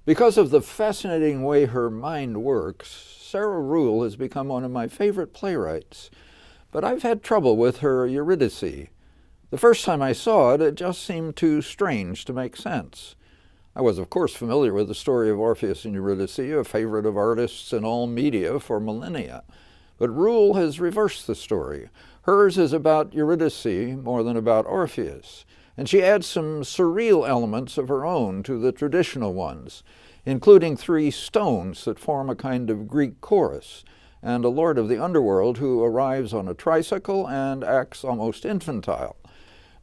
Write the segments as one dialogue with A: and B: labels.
A: Because of the fascinating way her mind works, Sarah Ruhl has become one of my favorite playwrights. But I've had trouble with her Eurydice. The first time I saw it, it just seemed too strange to make sense. I was, of course, familiar with the story of Orpheus and Eurydice, a favorite of artists in all media for millennia. But Ruhl has reversed the story. Hers is about Eurydice more than about Orpheus, and she adds some surreal elements of her own to the traditional ones, including 3 stones that form a kind of Greek chorus, and a lord of the underworld who arrives on a tricycle and acts almost infantile.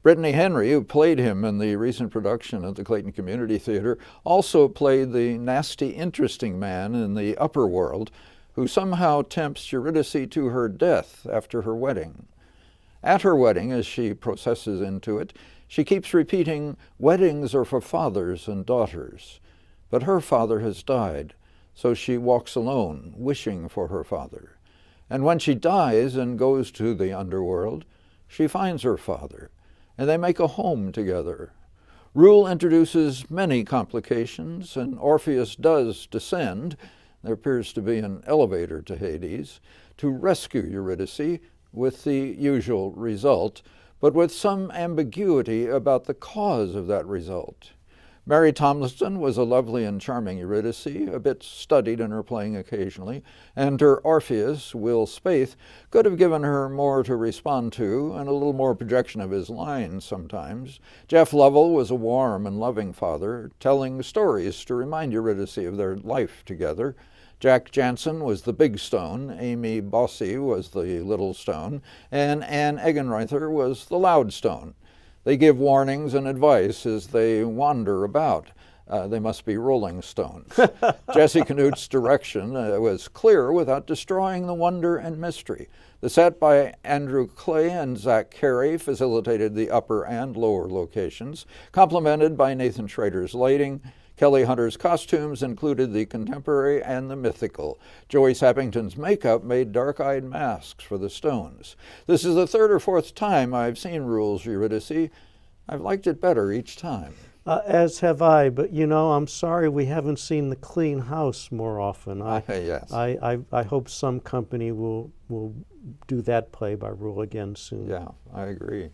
A: Brittany Henry, who played him in the recent production at the Clayton Community Theater, also played the nasty, interesting man in the upper world, who somehow tempts Eurydice to her death after her wedding. At her wedding, as she processes into it, she keeps repeating, "Weddings are for fathers and daughters." But her father has died, so she walks alone, wishing for her father. And when she dies and goes to the underworld, she finds her father, and they make a home together. Ruhl introduces many complications, and Orpheus does descend, there appears to be an elevator to Hades, to rescue Eurydice, with the usual result, but with some ambiguity about the cause of that result. Mary Tomlinson was a lovely and charming Eurydice, a bit studied in her playing occasionally, and her Orpheus, Will Spaeth, could have given her more to respond to and a little more projection of his lines sometimes. Jeff Lovell was a warm and loving father, telling stories to remind Eurydice of their life together. Jack Jansen was the big stone, Amy Bossy was the little stone, and Anne Egenreither was the loud stone. They give warnings and advice as they wander about. They must be rolling stones. Jesse Knuth's direction was clear without destroying the wonder and mystery. The set by Andrew Clay and Zach Carey facilitated the upper and lower locations, complemented by Nathan Schrader's lighting. Kelly Hunter's costumes included the contemporary and the mythical. Joey Sappington's makeup made dark-eyed masks for the stones. This is the 3rd or 4th time I've seen Ruhl's Eurydice. I've liked it better each time.
B: As have I, but you know, I'm sorry we haven't seen the clean house more often.
A: Yes.
B: I hope some company will do that play by Ruhl again soon.
A: Yeah, I agree.